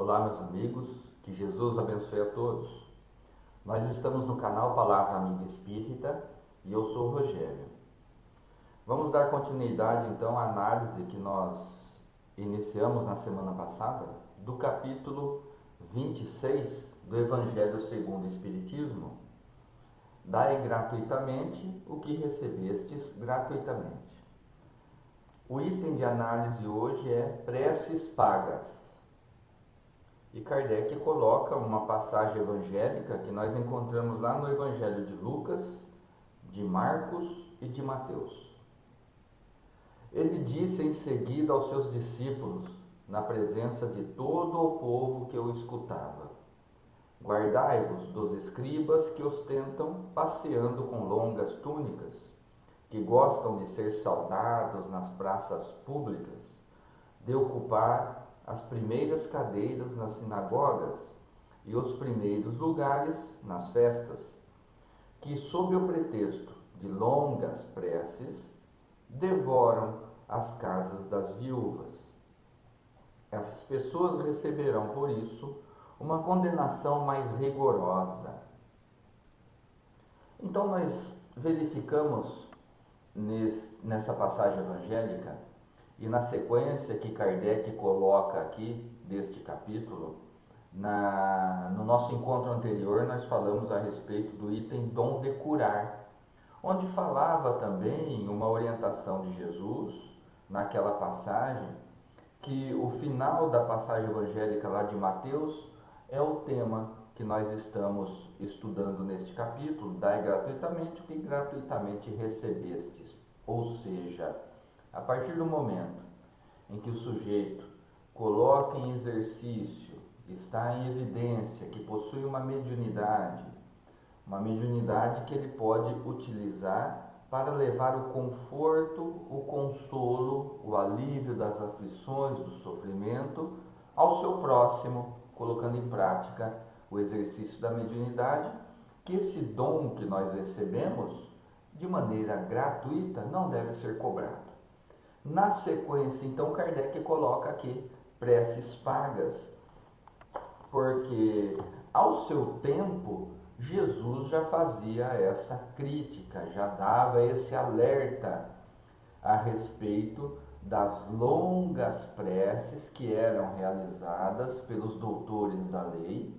Olá, meus amigos, que Jesus abençoe a todos. Nós estamos no canal Palavra Amiga Espírita e eu sou o Rogério. Vamos dar continuidade então à análise que nós iniciamos na semana passada do capítulo 26 do Evangelho segundo o Espiritismo. Dai gratuitamente o que recebestes gratuitamente. O item de análise hoje é preces pagas. E Kardec coloca uma passagem evangélica que nós encontramos lá no Evangelho de Lucas, de Marcos e de Mateus. Ele disse em seguida aos seus discípulos, na presença de todo o povo que o escutava: guardai-vos dos escribas que ostentam passeando com longas túnicas, que gostam de ser saudados nas praças públicas, de ocupar as primeiras cadeiras nas sinagogas e os primeiros lugares nas festas, que, sob o pretexto de longas preces, devoram as casas das viúvas. Essas pessoas receberão, por isso, uma condenação mais rigorosa. Então, nós verificamos nessa passagem evangélica e na sequência que Kardec coloca aqui deste capítulo, no nosso encontro anterior nós falamos a respeito do item dom de curar, onde falava também uma orientação de Jesus naquela passagem, que o final da passagem evangélica lá de Mateus é o tema que nós estamos estudando neste capítulo: dai gratuitamente o que gratuitamente recebestes. Ou seja, a partir do momento em que o sujeito coloca em exercício, está em evidência que possui uma mediunidade que ele pode utilizar para levar o conforto, o consolo, o alívio das aflições, do sofrimento ao seu próximo, colocando em prática o exercício da mediunidade, que esse dom que nós recebemos de maneira gratuita não deve ser cobrado. Na sequência, então, Kardec coloca aqui preces pagas, porque ao seu tempo Jesus já fazia essa crítica, já dava esse alerta a respeito das longas preces que eram realizadas pelos doutores da lei,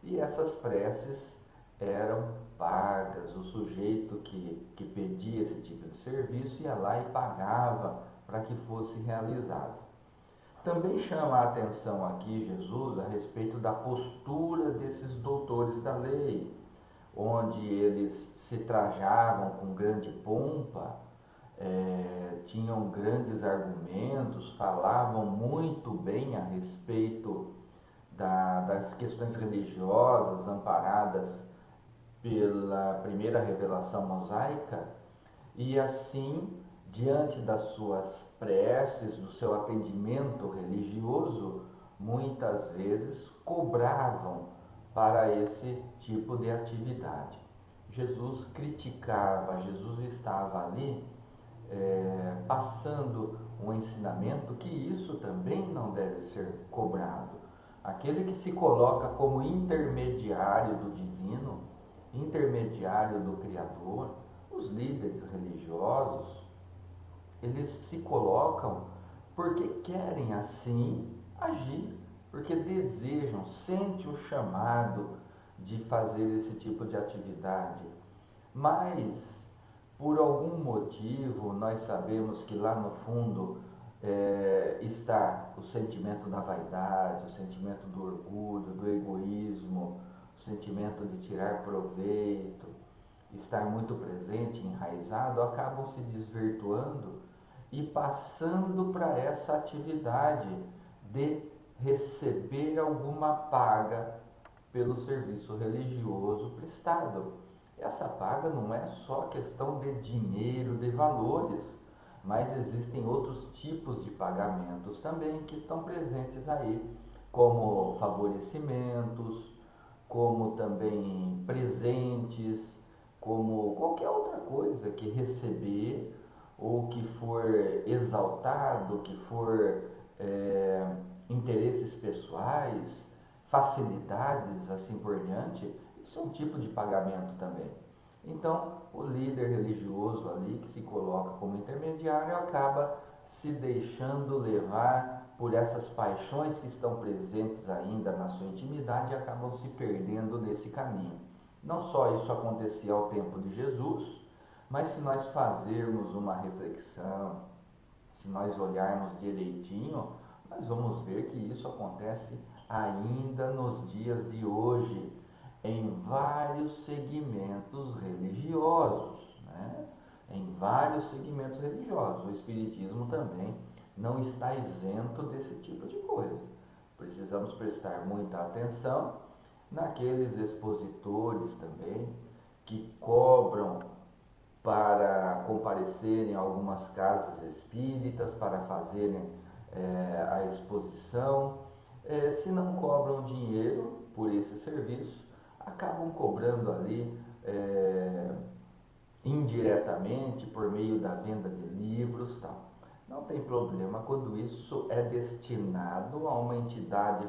e essas preces eram pagas. O sujeito que pedia esse tipo de serviço ia lá e pagava para que fosse realizado. Também chama a atenção aqui Jesus a respeito da postura desses doutores da lei, onde eles se trajavam com grande pompa, tinham grandes argumentos, falavam muito bem a respeito das questões religiosas amparadas pela primeira revelação mosaica, e assim, diante das suas preces, do seu atendimento religioso, muitas vezes cobravam para esse tipo de atividade. Jesus criticava, Jesus estava ali passando um ensinamento que isso também não deve ser cobrado. Aquele que se coloca como intermediário do divino, intermediário do Criador, os líderes religiosos, eles se colocam porque querem assim agir, porque desejam, sentem o chamado de fazer esse tipo de atividade. Mas, por algum motivo, nós sabemos que lá no fundo está o sentimento da vaidade, o sentimento do orgulho, do egoísmo, o sentimento de tirar proveito, estar muito presente, enraizado, acabam se desvirtuando e passando para essa atividade de receber alguma paga pelo serviço religioso prestado. Essa paga não é só questão de dinheiro, de valores, mas existem outros tipos de pagamentos também que estão presentes aí, como favorecimentos, como também presentes, como qualquer outra coisa que receber, ou que for exaltado, que for interesses pessoais, facilidades, assim por diante, isso é um tipo de pagamento também. Então, o líder religioso ali que se coloca como intermediário acaba se deixando levar por essas paixões que estão presentes ainda na sua intimidade e acabam se perdendo nesse caminho. Não só isso acontecia ao tempo de Jesus, mas se nós fazermos uma reflexão, se nós olharmos direitinho, nós vamos ver que isso acontece ainda nos dias de hoje, em vários segmentos religiosos, né? Em vários segmentos religiosos. O Espiritismo também não está isento desse tipo de coisa. Precisamos prestar muita atenção naqueles expositores também que cobram para comparecerem a algumas casas espíritas, para fazerem a exposição. Se não cobram dinheiro por esse serviço, acabam cobrando ali indiretamente por meio da venda de livros, tal. Não tem problema quando isso é destinado a uma entidade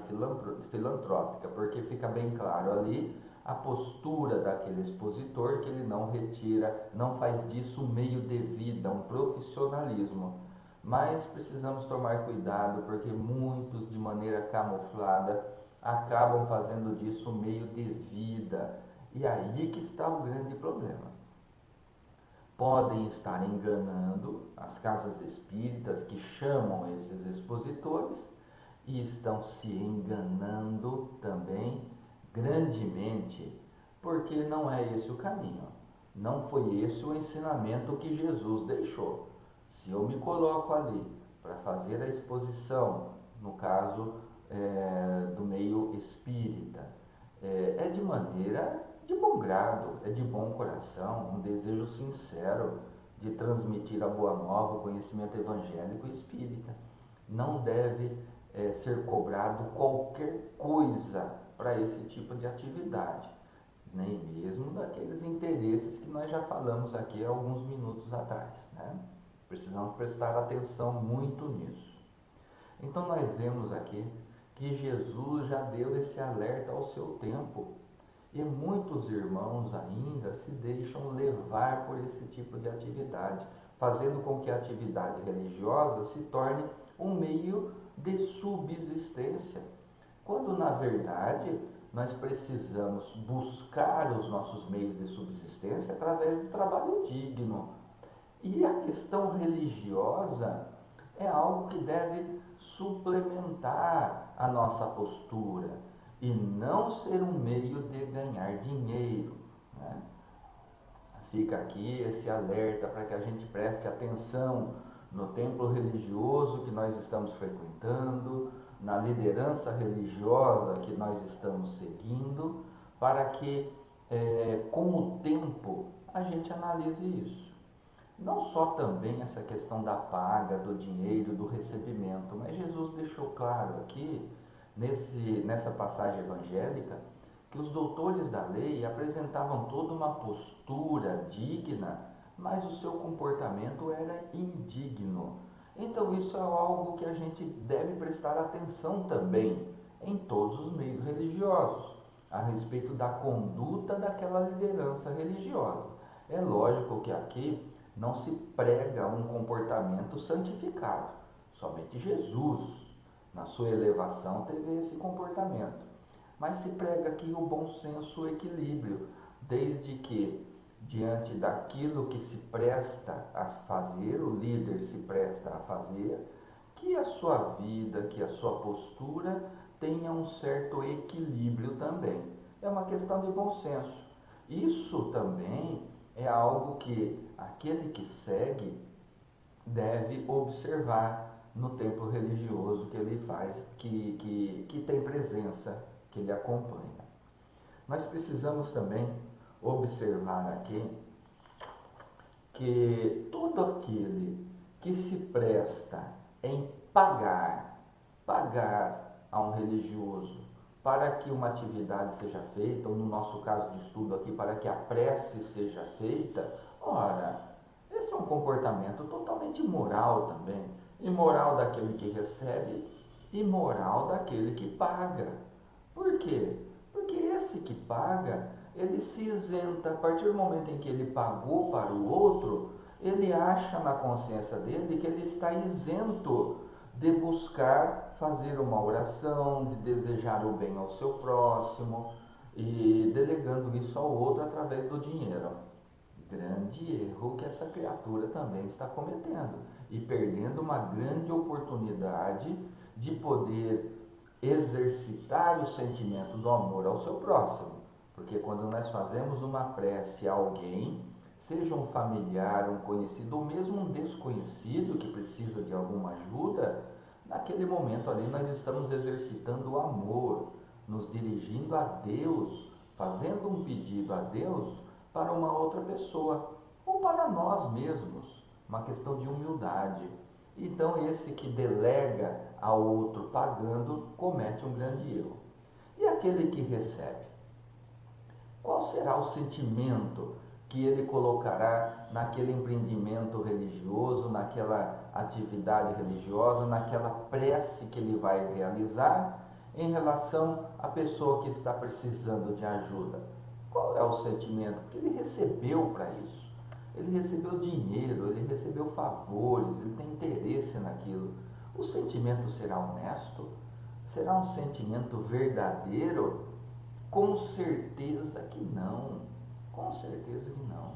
filantrópica, porque fica bem claro ali a postura daquele expositor, que ele não retira, não faz disso um meio de vida, um profissionalismo. Mas precisamos tomar cuidado, porque muitos, de maneira camuflada, acabam fazendo disso um meio de vida. E aí que está o grande problema. Podem estar enganando as casas espíritas que chamam esses expositores e estão se enganando também grandemente, porque não é esse o caminho. Não foi esse o ensinamento que Jesus deixou. Se eu me coloco ali para fazer a exposição, no caso do meio espírita, é de maneira de bom grado, é de bom coração, um desejo sincero de transmitir a boa nova, o conhecimento evangélico e espírita. Não deve ser cobrado qualquer coisa para esse tipo de atividade, nem mesmo daqueles interesses que nós já falamos aqui há alguns minutos atrás, né? Precisamos prestar atenção muito nisso. Então nós vemos aqui que Jesus já deu esse alerta ao seu tempo e muitos irmãos ainda se deixam levar por esse tipo de atividade, fazendo com que a atividade religiosa se torne um meio de subsistência, quando na verdade nós precisamos buscar os nossos meios de subsistência através do trabalho digno. E a questão religiosa é algo que deve suplementar a nossa postura e não ser um meio de ganhar dinheiro, né? Fica aqui esse alerta para que a gente preste atenção no templo religioso que nós estamos frequentando, na liderança religiosa que nós estamos seguindo, para que com o tempo a gente analise isso. Não só também essa questão da paga, do dinheiro, do recebimento, mas Jesus deixou claro aqui, nessa passagem evangélica, que os doutores da lei apresentavam toda uma postura digna, mas o seu comportamento era indigno. Então isso é algo que a gente deve prestar atenção também em todos os meios religiosos, a respeito da conduta daquela liderança religiosa. É lógico que aqui não se prega um comportamento santificado. Somente Jesus, na sua elevação, teve esse comportamento. Mas se prega aqui o bom senso, o equilíbrio, desde que, diante daquilo que se presta a fazer, o líder se presta a fazer, que a sua vida, que a sua postura tenha um certo equilíbrio também. É uma questão de bom senso. Isso também é algo que aquele que segue deve observar no templo religioso que ele faz, que tem presença, que ele acompanha. Nós precisamos também observar aqui que todo aquele que se presta em pagar a um religioso para que uma atividade seja feita, ou no nosso caso de estudo aqui, para que a prece seja feita, ora, esse é um comportamento totalmente imoral também. imoral daquele que recebe, imoral daquele que paga. Por quê? Porque esse que paga, ele se isenta. A partir do momento em que ele pagou para o outro, ele acha na consciência dele que ele está isento de buscar fazer uma oração, de desejar o bem ao seu próximo e delegando isso ao outro através do dinheiro. Grande erro que essa criatura também está cometendo e perdendo uma grande oportunidade de poder exercitar o sentimento do amor ao seu próximo. Porque quando nós fazemos uma prece a alguém, seja um familiar, um conhecido ou mesmo um desconhecido que precisa de alguma ajuda, naquele momento ali nós estamos exercitando o amor, nos dirigindo a Deus, fazendo um pedido a Deus para uma outra pessoa ou para nós mesmos, uma questão de humildade. Então esse que delega ao outro pagando comete um grande erro. E aquele que recebe? Qual será o sentimento que ele colocará naquele empreendimento religioso, naquela atividade religiosa, naquela prece que ele vai realizar em relação à pessoa que está precisando de ajuda? Qual é o sentimento que ele recebeu para isso? Ele recebeu dinheiro, ele recebeu favores, ele tem interesse naquilo. O sentimento será honesto? Será um sentimento verdadeiro? Com certeza que não. Com certeza que não.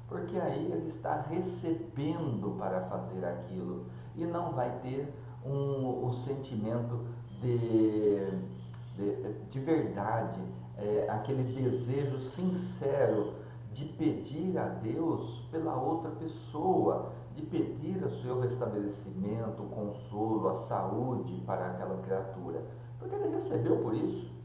Porque aí ele está recebendo para fazer aquilo e não vai ter um sentimento de verdade, aquele desejo sincero de pedir a Deus pela outra pessoa, de pedir o seu restabelecimento, o consolo, a saúde para aquela criatura, porque ele recebeu por isso.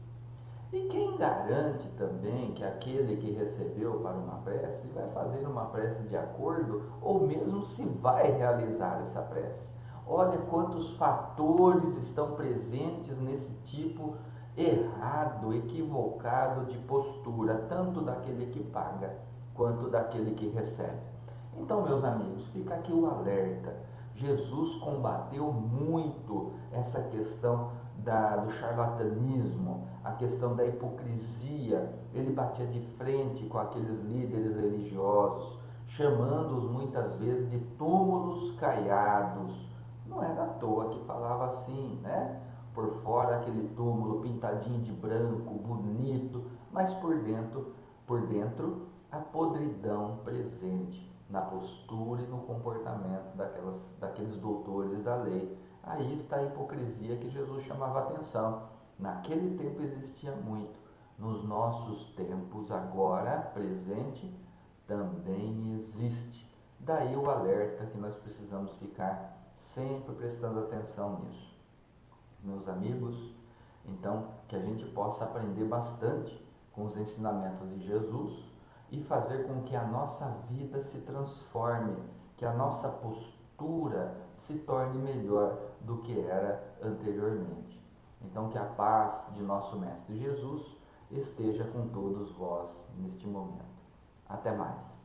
E quem garante também que aquele que recebeu para uma prece vai fazer uma prece de acordo ou mesmo se vai realizar essa prece? Olha quantos fatores estão presentes nesse tipo errado, equivocado de postura, tanto daquele que paga quanto daquele que recebe. Então, meus amigos, fica aqui o alerta. Jesus combateu muito essa questão do charlatanismo, a questão da hipocrisia. Ele batia de frente com aqueles líderes religiosos, chamando-os muitas vezes de túmulos caiados. Não era à toa que falava assim, né? Por fora aquele túmulo pintadinho de branco, bonito, mas por dentro a podridão presente na postura e no comportamento daqueles doutores da lei. Aí está a hipocrisia que Jesus chamava a atenção. Naquele tempo existia muito. Nos nossos tempos, agora, presente, também existe. Daí o alerta que nós precisamos ficar sempre prestando atenção nisso. Meus amigos, então, que a gente possa aprender bastante com os ensinamentos de Jesus e fazer com que a nossa vida se transforme, que a nossa postura se torne melhor do que era anteriormente. Então, que a paz de nosso Mestre Jesus esteja com todos vós neste momento. Até mais.